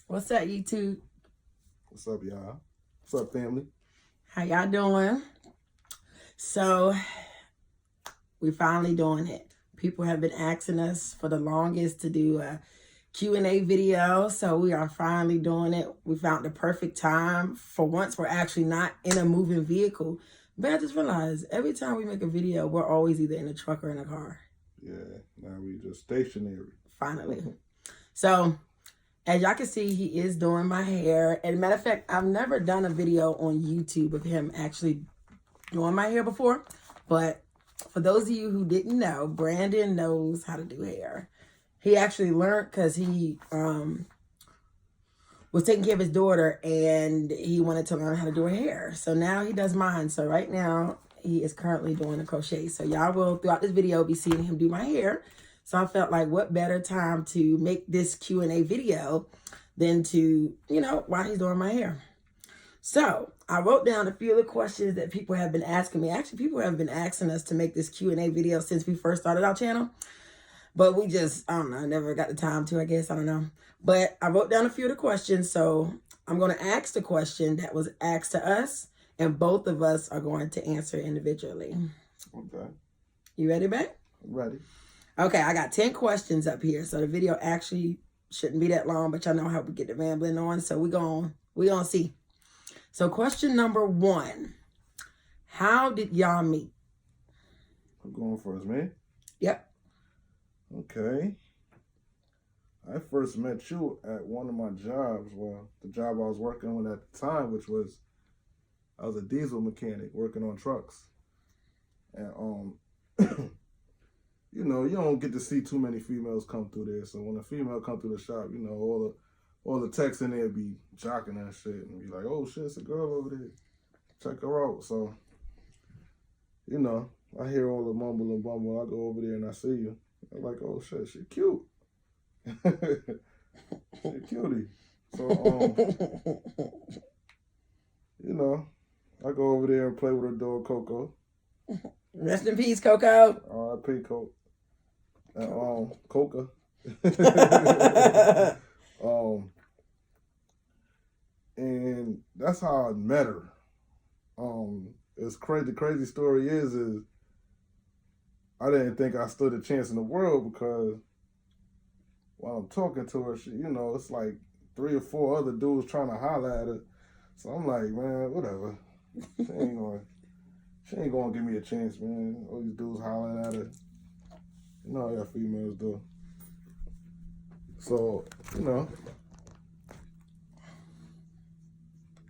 What's up, YouTube? What's up, y'all? What's up, family? How y'all doing? So, we finally doing it. People have been asking us for the longest to do a Q&A video, so we are finally doing it. We found the perfect time. For once, we're actually not in a moving vehicle. But I just realized every time we make a video, we're always either in a truck or in a car. Yeah, now we just stationary. Finally. So, as y'all can see, he is doing my hair. And matter of fact, I've never done a video on YouTube of him actually doing my hair before. But for those of you who didn't know, Brandon knows how to do hair. He actually learned because he was taking care of his daughter and he wanted to learn how to do her hair. So now he does mine. So right now, he is currently doing a crochet. So y'all will, throughout this video, be seeing him do my hair. So I felt like what better time to make this Q&A video than to, while he's doing my hair. So I wrote down a few of the questions that people have been asking me. Actually, people have been asking us to make this Q&A video since we first started our channel. But we just, I don't know, never got the time to, I guess. I don't know. But I wrote down a few of the questions. So I'm going to ask the question that was asked to us. And both of us are going to answer individually. Okay. You ready, babe? I'm ready. Okay, I got 10 questions up here. So the video actually shouldn't be that long, but y'all know how we get the rambling on. So we gonna see. So question number 1. How did y'all meet? I'm going first, man. Yep. Okay. I first met you at one of my jobs. Well, the job I was working on at the time, which was, I was a diesel mechanic working on trucks. And, you don't get to see too many females come through there. So when a female come through the shop, all the techs in there be jocking that shit and be like, oh shit, it's a girl over there. Check her out. So, I hear all the mumble and bumble. I go over there and I see you. I'm like, oh shit, she cute. She a cutie. So, I go over there and play with her dog, Coco. Rest in peace, Coco. R.I.P. Coco. And, Coca. And that's how I met her. It's crazy. The crazy story is I didn't think I stood a chance in the world because while I'm talking to her, she, it's like 3 or 4 other dudes trying to holler at her. So I'm like, man, whatever. She ain't gonna give me a chance, man. All these dudes hollering at her. You know how y'all females do. So,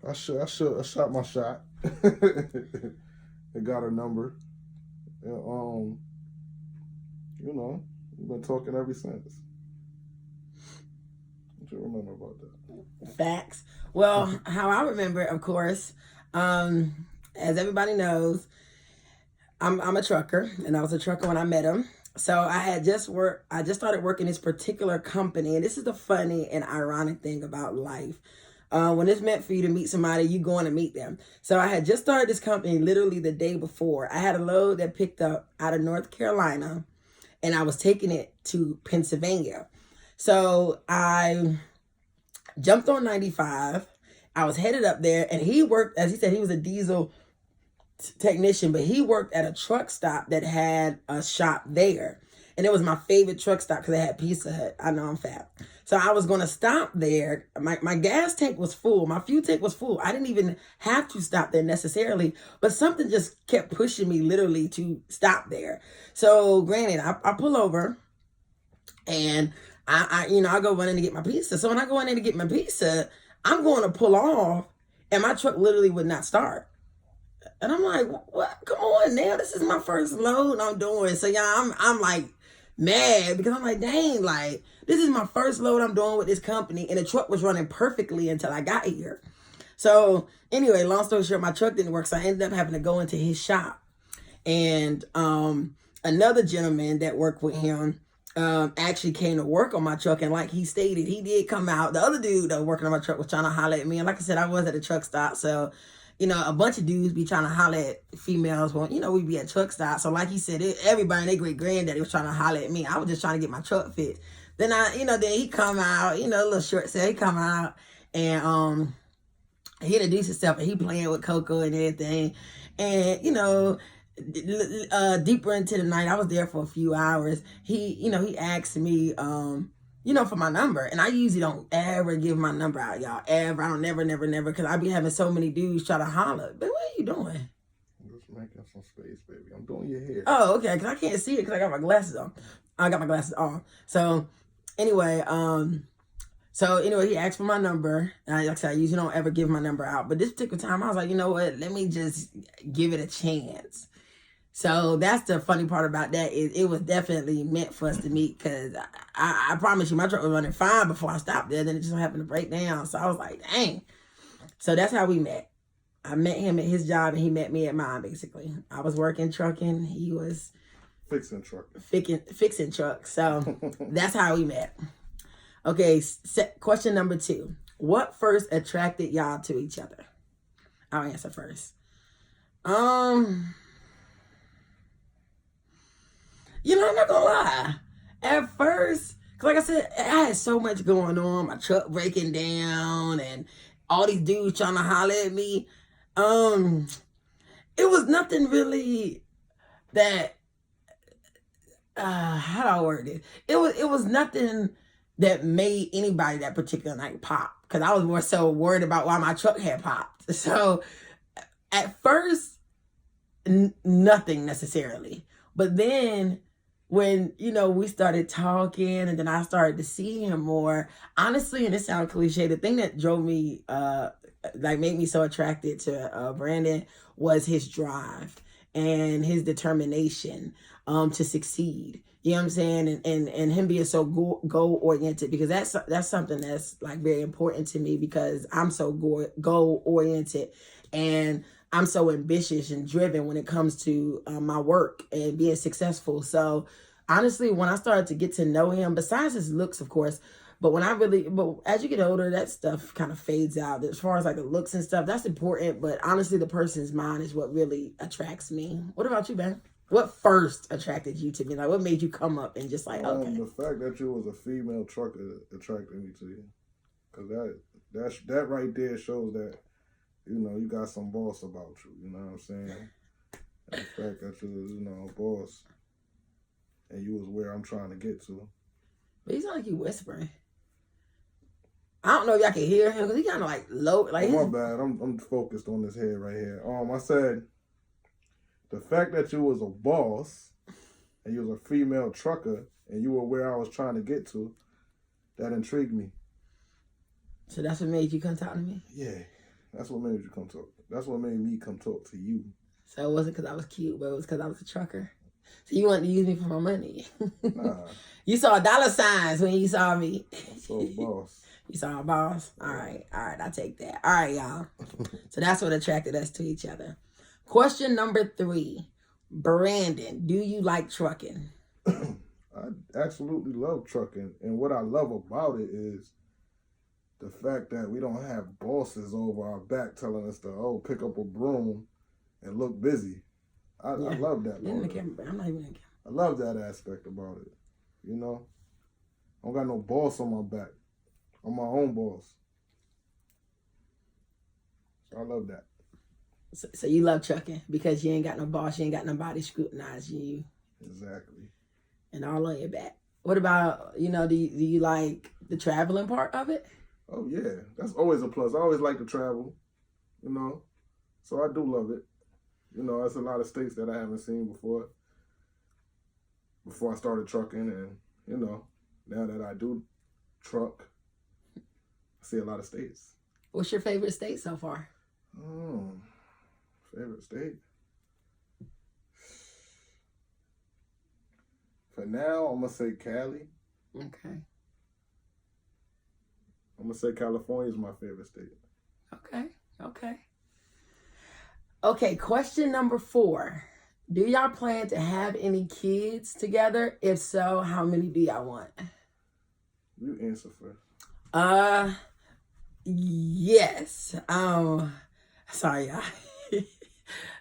I shot my shot. I got her number. And, we've been talking ever since. What you remember about that? Facts. Well, how I remember, of course, as everybody knows, I'm a trucker, and I was a trucker when I met him. So I just started working this particular company, and this is the funny and ironic thing about life. When it's meant for you to meet somebody, you going to meet them. So I had just started this company literally the day before. I had a load that picked up out of North Carolina, and I was taking it to Pennsylvania. So I jumped on 95. I was headed up there, and he worked, as he said, he was a diesel technician, but he worked at a truck stop that had a shop there. And it was my favorite truck stop because they had Pizza Hut. I know I'm fat. So I was going to stop there. My gas tank was full. My fuel tank was full. I didn't even have to stop there necessarily, but something just kept pushing me literally to stop there. So granted, I pull over and I go running to get my pizza. So when I go in there to get my pizza, I'm going to pull off and my truck literally would not start. And I'm like, what? Come on now. This is my first load I'm doing. So yeah, I'm like mad because I'm like, dang, like this is my first load I'm doing with this company. And the truck was running perfectly until I got here. So anyway, long story short, my truck didn't work. So I ended up having to go into his shop. And another gentleman that worked with him actually came to work on my truck. And like he stated, he did come out. The other dude that was working on my truck was trying to holler at me. And like I said, I was at a truck stop. So a bunch of dudes be trying to holler at females when, we be at truck stops. So like he said, everybody and their great granddaddy was trying to holler at me. I was just trying to get my truck fixed. then then he come out, a little short set. He come out and he introduced himself and he playing with Coco and everything, and deeper into the night, I was there for a few hours. He asked me, for my number, and I usually don't ever give my number out, y'all. Ever, I don't never, because I be having so many dudes try to holler. But what are you doing? Just making some space, baby. I'm doing your hair. Oh, okay, because I can't see it because I got my glasses on. I got my glasses on. So anyway, he asked for my number. And like I said, I usually don't ever give my number out. But this particular time, I was like, you know what? Let me just give it a chance. So that's the funny part about that, is it was definitely meant for us to meet, because I promise you, my truck was running fine before I stopped there. Then it just happened to break down. So I was like, dang. So that's how we met. I met him at his job and he met me at mine, basically. I was working trucking. He was fixing trucks. Fixing trucks. So that's how we met. Okay, question number 2. What first attracted y'all to each other? I'll answer first. I'm not gonna lie. At first, cause like I said, I had so much going on. My truck breaking down and all these dudes trying to holler at me. It was nothing really that, how do I word it? It was nothing that made anybody that particular night pop. Cause I was more so worried about why my truck had popped. So at first, nothing necessarily. But then when, we started talking and then I started to see him more, honestly, and it sounds cliche, the thing that drove me, made me so attracted to Brandon was his drive and his determination to succeed. You know what I'm saying? And him being so goal oriented, because that's something that's like very important to me, because I'm so goal oriented and I'm so ambitious and driven when it comes to my work and being successful. So honestly, when I started to get to know him, besides his looks, of course, but as you get older, that stuff kind of fades out. As far as like the looks and stuff, that's important. But honestly, the person's mind is what really attracts me. What about you, Ben? What first attracted you to me? Like, what made you come up and just like, okay? The fact that you was a female trucker attracted me to you. Because that right there shows that, you got some boss about you. You know what I'm saying? And the fact that you was, a boss. And you was where I'm trying to get to. But he's not like you whispering. I don't know if y'all can hear him, because he kind of like low. Like, my bad. I'm focused on this head right here. I said, the fact that you was a boss and you was a female trucker and you were where I was trying to get to, that intrigued me. So that's what made you come talk to me? Yeah. That's what made you come talk. That's what made me come talk to you. So it wasn't because I was cute, but it was because I was a trucker. So you wanted to use me for my money. Nah. You saw dollar signs when you saw me. I saw a boss. You saw a boss? All right, I take that. All right, y'all. So that's what attracted us to each other. Question number 3. Brandon, do you like trucking? I absolutely love trucking. And what I love about it is the fact that we don't have bosses over our back telling us to, pick up a broom and look busy. I love that. I'm not even in the camera. I love that aspect about it. I don't got no boss on my back. I'm my own boss. So I love that. So you love trucking because you ain't got no boss, you ain't got nobody scrutinizing you. Exactly. And all on your back. What about, do you like the traveling part of it? Oh, yeah. That's always a plus. I always like to travel, So I do love it. That's a lot of states that I haven't seen before I started trucking. And, now that I do truck, I see a lot of states. What's your favorite state so far? Favorite state? For now, I'm going to say Cali. Okay. I'm going to say California is my favorite state. Okay, question number 4. Do y'all plan to have any kids together? If so, how many do y'all want? You answer first. Yes. Sorry, y'all.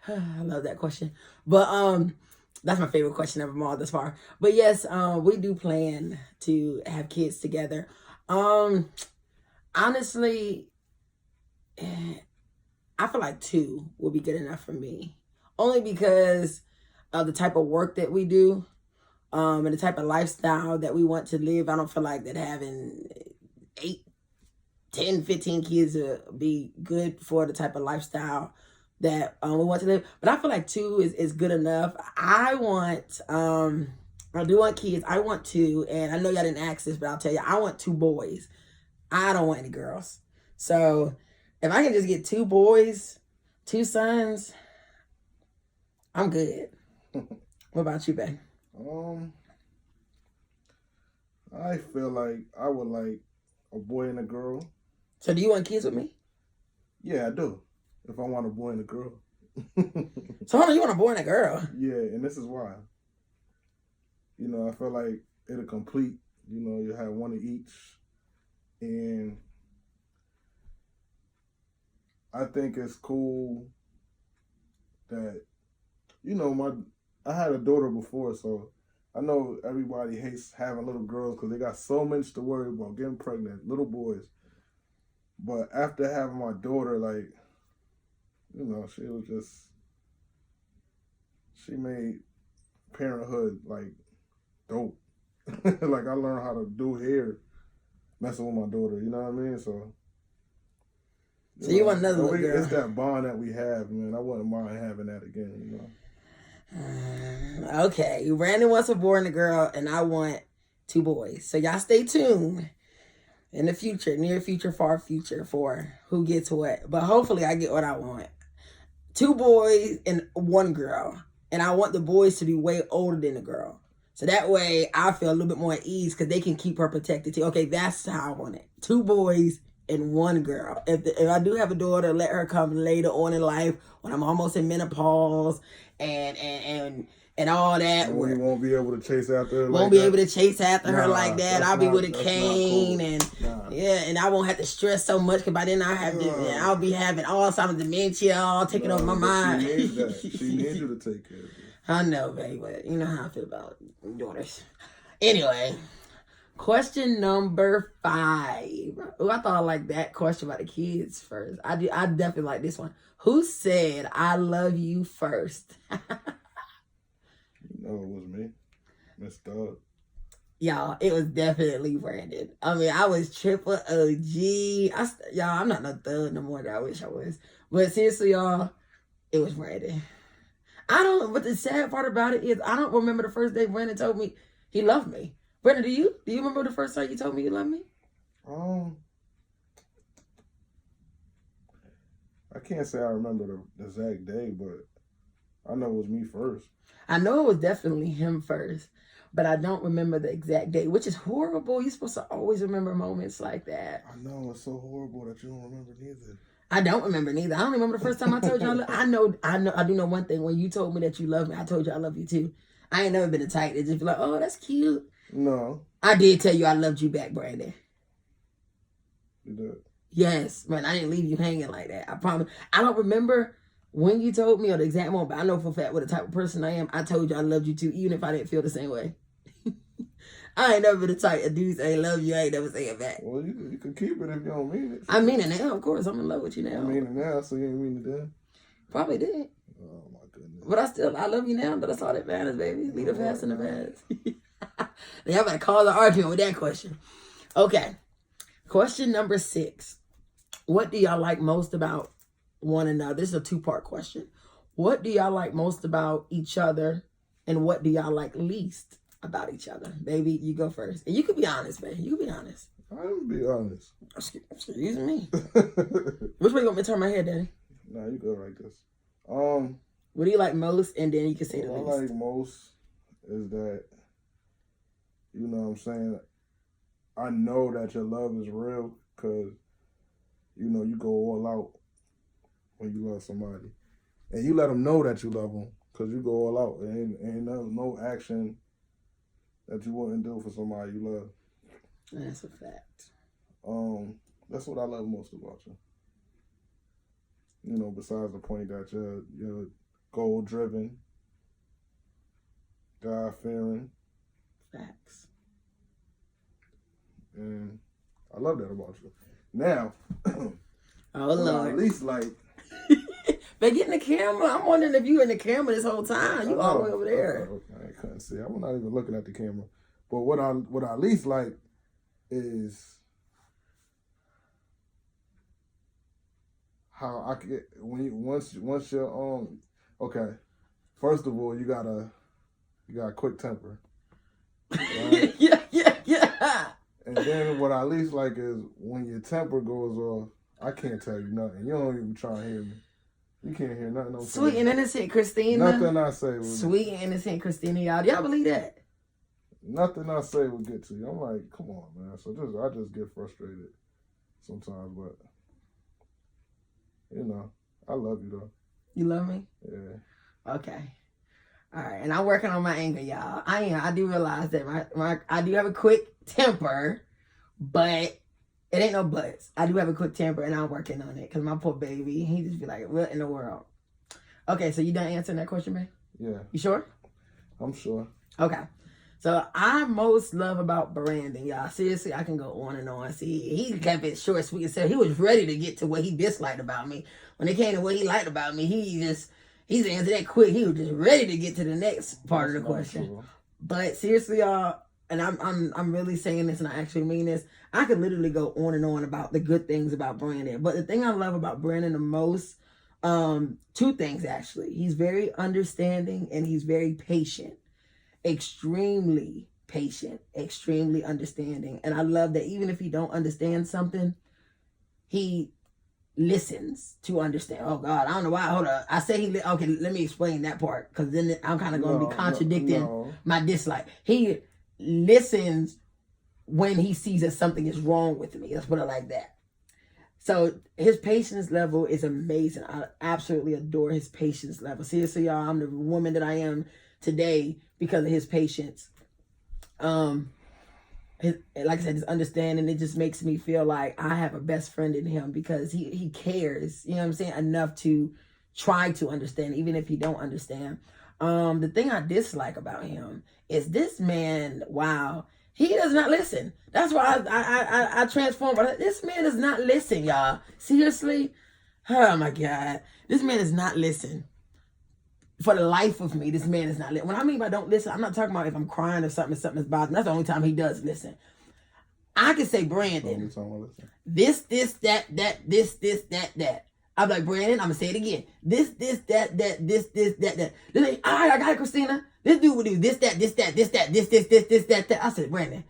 I love that question. But That's my favorite question of them all this far. But yes, we do plan to have kids together. Um, Honestly, I feel like two will be good enough for me. Only because of the type of work that we do, and the type of lifestyle that we want to live. I don't feel like that having 8, 10, 15 kids would be good for the type of lifestyle that we want to live. But I feel like two is good enough. I do want kids. I want two, and I know y'all didn't ask this, but I'll tell you, I want 2 boys. I don't want any girls. So if I can just get 2 boys, 2 sons, I'm good. What about you, babe? I feel like I would like a boy and a girl. So do you want kids with me? Yeah, I do. If I want a boy and a girl. So hold on, you want a boy and a girl? Yeah, and this is why. You know, I feel like it'll complete. You know, you have one of each. And I think it's cool that, you know, I had a daughter before, so I know everybody hates having little girls because they got so much to worry about, getting pregnant, little boys. But after having my daughter, like, you know, she made parenthood, like, dope. Like, I learned how to do hair messing with my daughter, you know what I mean? So you want another little girl? It's that bond that we have, man. I wouldn't mind having that again, you know? Okay, Brandon wants a boy and a girl, and I want 2 boys. So y'all stay tuned in the future, near future, far future, for who gets what. But hopefully I get what I want. 2 boys and 1 girl. And I want the boys to be way older than the girl. So that way I feel a little bit more at ease because they can keep her protected too. Okay, that's how I want it. 2 boys and 1 girl. If I do have a daughter, let her come later on in life when I'm almost in menopause and all that. And we won't be able to chase after her. Won't be able to chase after her like that. I'll be with a cane and I won't have to stress so much because by then I'll be having Alzheimer's, dementia, all taking over my mind. She needs that. She needs you to take care of it. I know, baby, but you know how I feel about daughters. Anyway, question number 5. Oh, I thought I liked that question about the kids first. I definitely like this one. Who said I love you first? No, it was me. Miss Doug. Y'all, it was definitely Brandon. I mean, I was triple OG. Y'all, I'm not no thug no more than I wish I was. But seriously, y'all, it was Brandon. But the sad part about it is I don't remember the first day Brandon told me he loved me. Brandon, do you? Do you remember the first time you told me you loved me? I can't say I remember the exact day, but I know it was me first. I know it was definitely him first, but I don't remember the exact date, which is horrible. You're supposed to always remember moments like that. I know, it's so horrible that you don't remember neither. I don't remember neither. I don't remember the first time I told you I do know one thing. When you told me that you love me, I told you I love you too. I ain't never been a type that just be like, oh, that's cute. No. I did tell you I loved you back, Brandon. You did? Yes, man. I didn't leave you hanging like that. I promise. I don't remember when you told me or the exact moment, but I know for a fact what the type of person I am. I told you I loved you too, even if I didn't feel the same way. I ain't never been the type of dude say love you. I ain't never say it back. Well, you can keep it if you don't mean it. I mean it now, of course. I'm in love with you now. I mean it now, so you ain't mean it then? Probably did. Oh, my goodness. But I love you now, but that's all that matters, baby. Leave the past in the past. Y'all better cause an argument with that question. Okay. Question number 6. What do y'all like most about one another? This is a 2-part question. What do y'all like most about each other? And what do y'all like least about each other? Baby, you go first. And you can be honest, baby. You can be honest. I'm be honest. Excuse me. Which way you want me to turn my head, Daddy? Nah, you go like this. What do you like most? And then you can say the least. What I like most is that, you know what I'm saying, I know that your love is real because, you know, you go all out when you love somebody. And you let them know that you love them because you go all out. And ain't no action that you wouldn't do for somebody you love. That's a fact. That's what I love most about you. You know, besides the point that you're goal driven God-fearing, Facts. and I love that about you. Now, Oh what I Lord. at least like. But get in the camera. I'm wondering if you in the camera this whole time. You all the way over there. I couldn't see. I'm not even looking at the camera. But what I at least like is how I get when you once you're okay. First of all, you got a quick temper. Right? yeah. And then what I at least like is when your temper goes off, I can't tell you nothing. You don't even try to hear me. You can't hear nothing. Sweet and innocent Christina. Nothing I say will Sweet and innocent Christina, y'all believe that? Nothing I say will get to you. I'm like, come on, man. So I just get frustrated sometimes, but you know, I love you though. You love me? Yeah. Okay. All right, and I'm working on my anger, y'all. I do realize that I do have a quick temper, but it ain't no buts. I do have a quick temper, and I'm working on it because my poor baby, he just be like, what in the world? Okay, so you done answering that question, man? Yeah. You sure? I'm sure. Okay. So I most love about Brandon, y'all. Seriously, I can go on and on. See, he kept it short, sweet, and simple. He was ready to get to what he disliked about me. When it came to what he liked about me, he's answered that quick. He was just ready to get to the next part of the question. Sure. But seriously, y'all, and I'm really saying this, and I actually mean this. I could literally go on and on about the good things about Brandon. But the thing I love about Brandon the most, two things actually. He's very understanding and he's very patient. Extremely patient, extremely understanding. And I love that even if he don't understand something, he listens to understand. Oh God, I don't know why. Hold up. I say okay, let me explain that part because then I'm kind of going to be contradicting my dislike. He listens when he sees that something is wrong with me. Let's put it like that. So his patience level is amazing. I absolutely adore his patience level. Seriously, y'all, I'm the woman that I am today because of his patience. Like I said, his understanding, it just makes me feel like I have a best friend in him because he cares, you know what I'm saying, enough to try to understand, even if he don't understand. The thing I dislike about him is this man, wow, he does not listen. That's why I transform. But this man does not listen, y'all. Seriously? Oh my God. This man does not listen. For the life of me, this man is not listening. When I mean by don't listen, I'm not talking about if I'm crying or something is bothering me. That's the only time he does listen. I can say, Brandon, this, that. I'm like, Brandon, I'm going to say it again. This, that. They're like, all right, I got it, Christina. This dude would do this, that. I said, Brandon,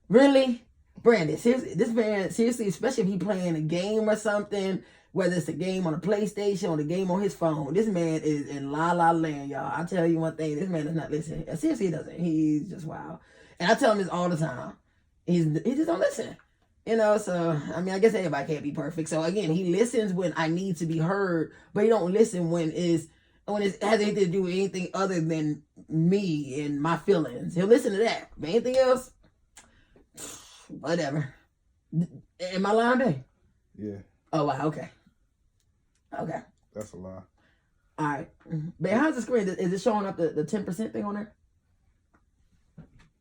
really? Brandon, seriously, this man, seriously, especially if he playing a game or something, whether it's a game on a PlayStation or a game on his phone, this man is in la la land, y'all. I tell you one thing, this man does not listen. Seriously, he doesn't. He's just wild. And I tell him this all the time. He just don't listen. You know, so, I mean, I guess everybody can't be perfect. So, again, he listens when I need to be heard, but he don't listen when it has anything to do with anything other than me and my feelings. He'll listen to that. But anything else, whatever. Am I lying, babe? Yeah. Oh, wow, okay. Okay. That's a lie. All right. But how's the screen? Is it showing up the 10% thing on there?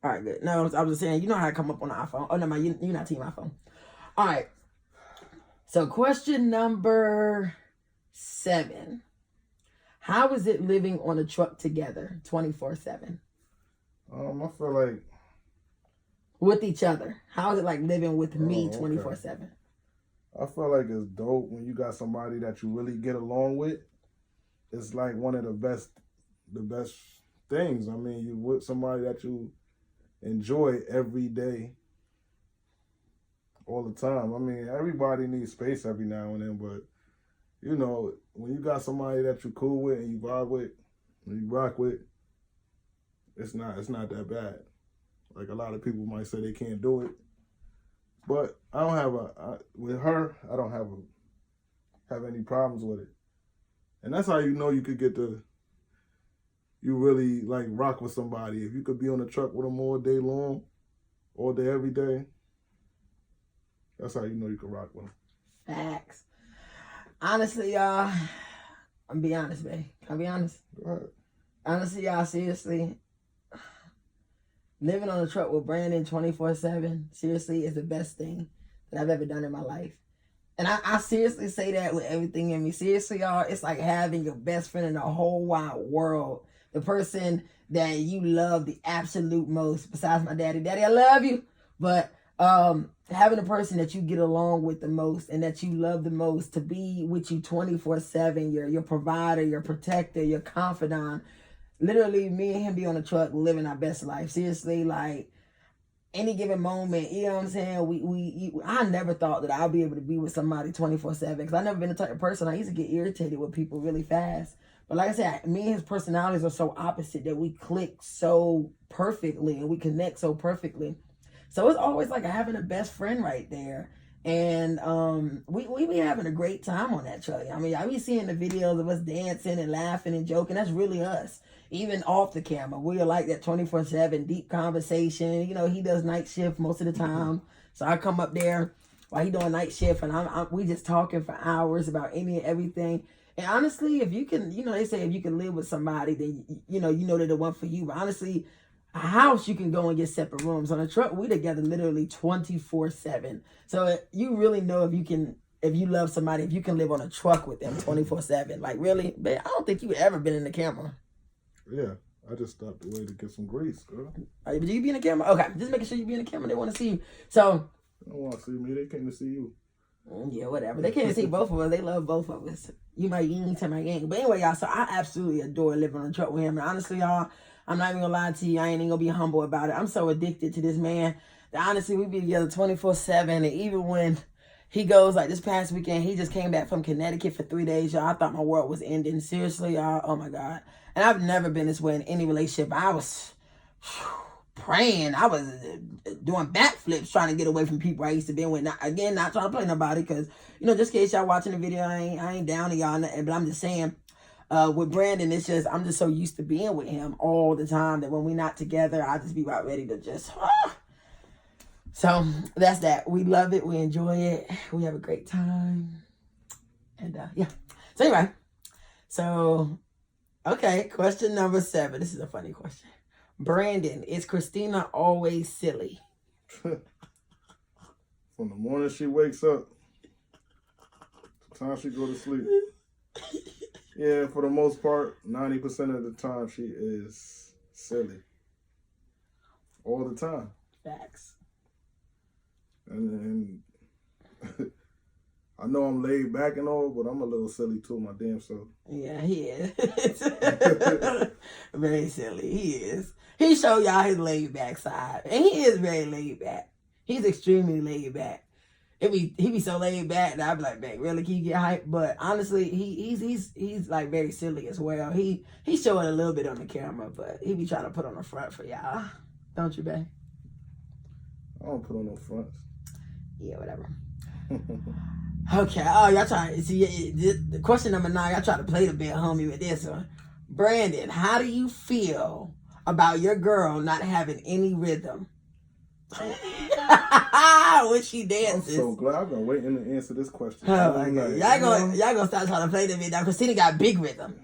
All right, good. No, I was just saying, you know how I come up on the iPhone. Oh, no, you're not team iPhone. All right. So question number 7. How is it living on a truck together 24/7? I feel like with each other. How is it like living with me 24/7? I feel like it's dope when you got somebody that you really get along with. It's like one of the best things. I mean, you with somebody that you enjoy every day, all the time. I mean, everybody needs space every now and then, but you know, when you got somebody that you're cool with and you vibe with, and you rock with, it's not that bad. Like a lot of people might say they can't do it, but I don't have with her. I don't have any problems with it, and that's how you know you could get you really like rock with somebody. If you could be on the truck with them all day long, all day, every day, that's how you know you can rock with them. Facts. Honestly, y'all, I'm be honest, babe. Can I be honest? Go ahead. Honestly, y'all, seriously, living on a truck with Brandon 24/7, seriously, is the best thing that I've ever done in my life. And I seriously say that with everything in me. Seriously, y'all, it's like having your best friend in the whole wide world. The person that you love the absolute most, besides my daddy. Daddy, I love you. But having a person that you get along with the most and that you love the most, to be with you 24/7, your provider, your protector, your confidant. Literally, me and him be on the truck living our best life. Seriously, like, any given moment, you know what I'm saying? I never thought that I'd be able to be with somebody 24/7, because I've never been the type of person. I used to get irritated with people really fast. But like I said, me and his personalities are so opposite that we click so perfectly and we connect so perfectly. So it's always like having a best friend right there. And we be having a great time on that truck. I mean, I be seeing the videos of us dancing and laughing and joking. That's really us. Even off the camera, we are like that 24/7 deep conversation. You know, he does night shift most of the time, so I come up there while he doing night shift, and we just talking for hours about any and everything. And honestly, if you can, you know, they say if you can live with somebody, then you know they're the one for you. But honestly, a house, you can go and get separate rooms. On a truck, we together literally 24/7. So you really know if you love somebody, if you can live on a truck with them 24/7. Like, really, man, I don't think you ever been in the camera. Yeah, I just stopped away to get some grease, girl. But you be in the camera? Okay, just making sure you be in the camera. They want to see you. So, they don't want to see me. They came to see you. Yeah, whatever. They can't see both of us. They love both of us. You my yin to my yang. But anyway, y'all, so I absolutely adore living on the truck with him. And honestly, y'all, I'm not even going to lie to you. I ain't even going to be humble about it. I'm so addicted to this man that honestly, we be together 24/7. And even when he goes, like this past weekend, he just came back from Connecticut for 3 days, y'all. I thought my world was ending. Seriously, y'all. Oh, my God. And I've never been this way in any relationship. I was praying. I was doing backflips trying to get away from people I used to be with. Not trying to play nobody, because, you know, just in case y'all watching the video, I ain't down to y'all, but I'm just saying, with Brandon, it's just, I'm just so used to being with him all the time that when we're not together, I just be about ready to just, So that's that. We love it. We enjoy it. We have a great time. And yeah. So anyway, okay, question number 7. This is a funny question. Brandon, is Christina always silly? From the morning she wakes up to the time she go to sleep. Yeah, for the most part, 90% of the time she is silly. All the time. Facts. And I know I'm laid back and all, but I'm a little silly too, my damn self. Yeah, he is. Very silly. He is. He show y'all his laid back side. And he is very laid back. He's extremely laid back. He be so laid back that I be like, man, really, can you get hyped? But honestly, he's like very silly as well. He show it a little bit on the camera, but he be trying to put on the front for y'all. Don't you, babe? I don't put on no fronts. Yeah, whatever. Okay. Oh, y'all try. See, the question number 9. Y'all try to play the bit, homie, with this one. Brandon, how do you feel about your girl not having any rhythm when she dances? I'm so glad. I've been waiting to answer this question. Oh my God. Y'all gonna start trying to play the bit now. Christina got big rhythm.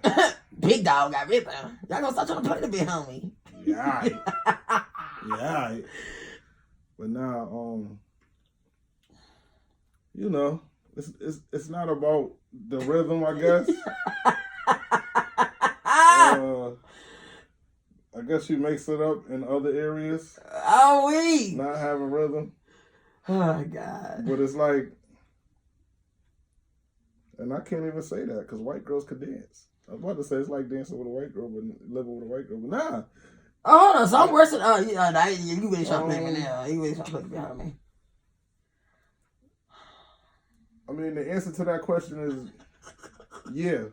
Big dog got rhythm. Y'all gonna start trying to play the bit, homie. Yeah. Yeah. But now, you know, it's not about the rhythm, I guess. I guess she makes it up in other areas. Oh, we not having rhythm. Oh God! But it's like, and I can't even say that because white girls could dance. I was about to say it's like dancing with a white girl, but living with a white girl. But nah. Oh, hold on. So I'm worse than you really trying to play me now. You really trying to play behind me. I mean, the answer to that question is yeah.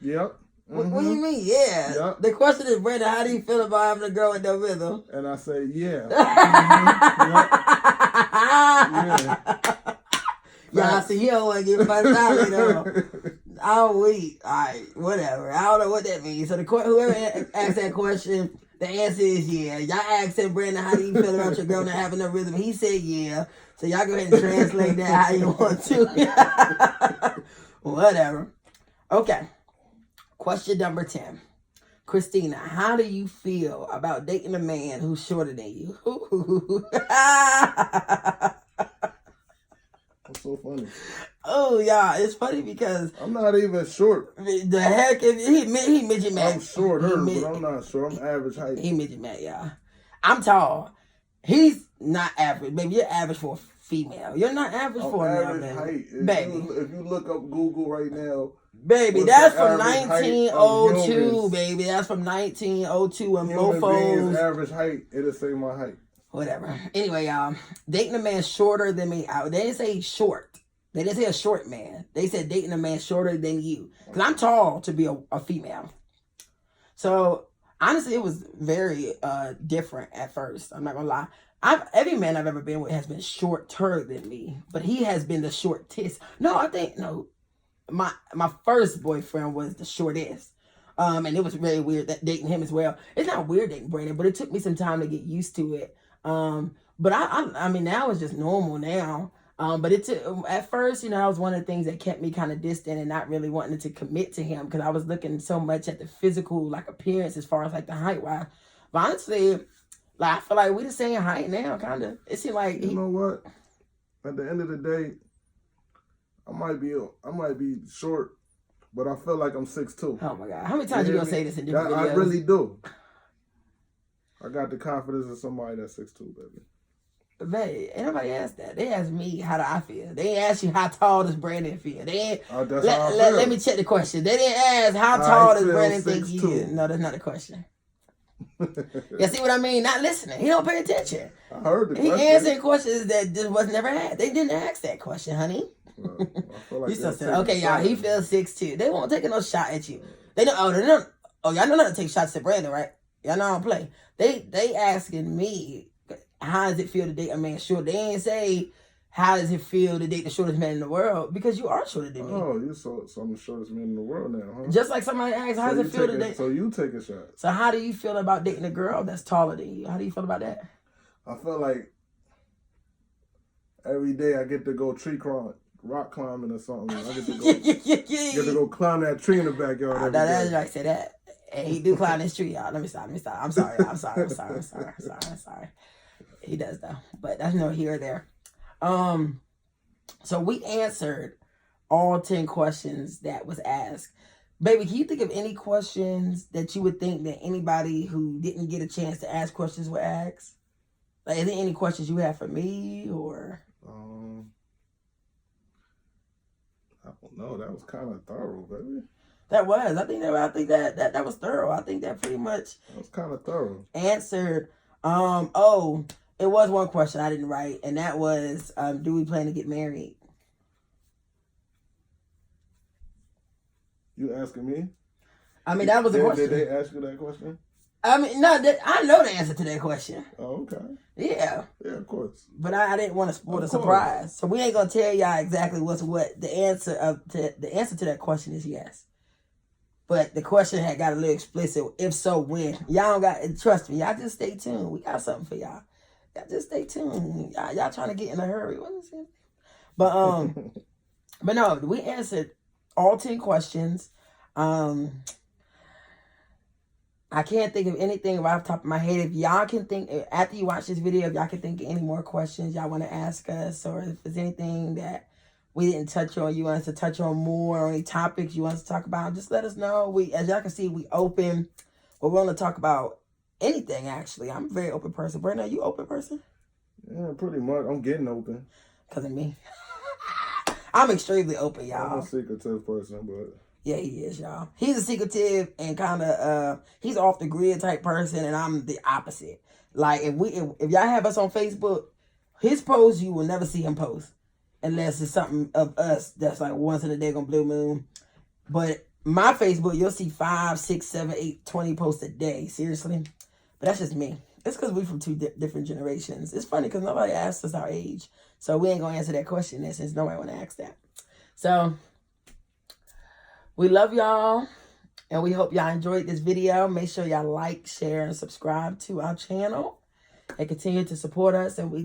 Yep. Mm-hmm. What do you mean, yeah? Yep. The question is, Brandon, how do you feel about having a girl with no rhythm? And I say, yeah. Y'all see, you don't want to get fucked out though. Oh, wait. All right, whatever. I don't know what that means. So whoever asked that question, the answer is yeah. Y'all asked him, Brandon, how do you feel about your girl not having no rhythm? He said yeah. So y'all go ahead and translate that how you want to. Whatever. Okay. Question number 10. Christina, how do you feel about dating a man who's shorter than you? What's so funny? Oh, y'all, it's funny because I'm not even short. the heck is he midget man. I'm shorter, but I'm not short. I'm average height. He midget man, y'all. I'm tall. He's not average, baby. You're average for a female. You're not average for a average male, height. baby. If you look up Google right now, baby, what's that's the from average height of 1902, humans? baby. That's from 1902 when Human beings mofos. average height, it'll say my height. Whatever. Anyway, y'all, dating a man shorter than me. They didn't say short. They didn't say a short man. They said dating a man shorter than you. Because I'm tall to be a female. So, honestly, it was very different at first. I'm not going to lie. Every man I've ever been with has been shorter than me. But he has been the shortest. No, my first boyfriend was the shortest. And it was very weird that dating him as well. It's not weird dating Brandon, but it took me some time to get used to it. But I mean, now it's just normal now. But at first, that was one of the things that kept me kind of distant and not really wanting to commit to him because I was looking so much at the physical, appearance as far as the height wise. But honestly, I feel like we the same height now, kind of. It seemed like you know what? At the end of the day, I might be short, but I feel like I'm 6'2". Oh my God! How many times you gonna say this in different videos? I really do. I got the confidence of somebody that's 6'2", baby. Babe, ain't nobody asked that. They asked me how do I feel. They ain't asked you how tall does Brandon feel. They ain't, let me check the question. They didn't ask how tall does Brandon think he is. No, that's not the question. You see what I mean? Not listening. He don't pay attention. I heard the question. He answering questions that just was never asked. They didn't ask that question, honey. I feel like okay, y'all. He feels 6'2". They won't take no shot at you. They don't. Oh, y'all know not to take shots at Brandon, right? Y'all know I don't play. They asking me. How does it feel to date a man short? They ain't say, how does it feel to date the shortest man in the world? Because you are shorter than me. Oh, so I'm the shortest man in the world now, huh? Just like somebody asked, how does it feel to date? So you take a shot. So how do you feel about dating a girl that's taller than you? How do you feel about that? I feel like every day I get to go rock climbing or something. I get to go, get to go climb that tree in the backyard. That's right, say that. And he do climb this tree, y'all. Let me stop. I'm sorry. He does though, but that's no here or there. So we answered all 10 questions that was asked. Baby, can you think of any questions that you would think that anybody who didn't get a chance to ask questions would ask? Is there any questions you have for me or? I don't know. That was kind of thorough, baby. That was. I think that was thorough. I think that pretty much. That was kind of thorough. Answered. It was one question I didn't write, and that was, do we plan to get married? You asking me? I mean, that was a question. Did they ask you that question? I mean, no, I know the answer to that question. Oh, okay. Yeah. Yeah, of course. But I didn't want to spoil the surprise. So we ain't going to tell y'all exactly what. The answer to that question is yes. But the question had got a little explicit. If so, when? Y'all don't got, trust me, y'all just stay tuned. We got something for y'all. Y'all just stay tuned. Y'all trying to get in a hurry. What is it? But but no, we answered all 10 questions. I can't think of anything right off the top of my head. If y'all can think, after you watch this video, if y'all can think of any more questions y'all want to ask us, or if there's anything that we didn't touch on, you want us to touch on more, or any topics you want us to talk about, just let us know. As y'all can see, we open. We're willing to talk about anything, actually. I'm a very open person. Brandon, are you open person? Yeah, pretty much. I'm getting open. Because of me. I'm extremely open, y'all. I'm a secretive person, but... Yeah, he is, y'all. He's a secretive and kind of, he's off the grid type person, and I'm the opposite. Like, if y'all have us on Facebook, his posts, you will never see him post. Unless it's something of us that's like once in a day on Blue Moon. But my Facebook, you'll see 5, 6, 7, 8, 20 posts a day. Seriously. But that's just me. It's because we're from two different generations. It's funny because nobody asked us our age. So we ain't going to answer that question since nobody want to ask that. So we love y'all. And we hope y'all enjoyed this video. Make sure y'all like, share, and subscribe to our channel. And continue to support us. And we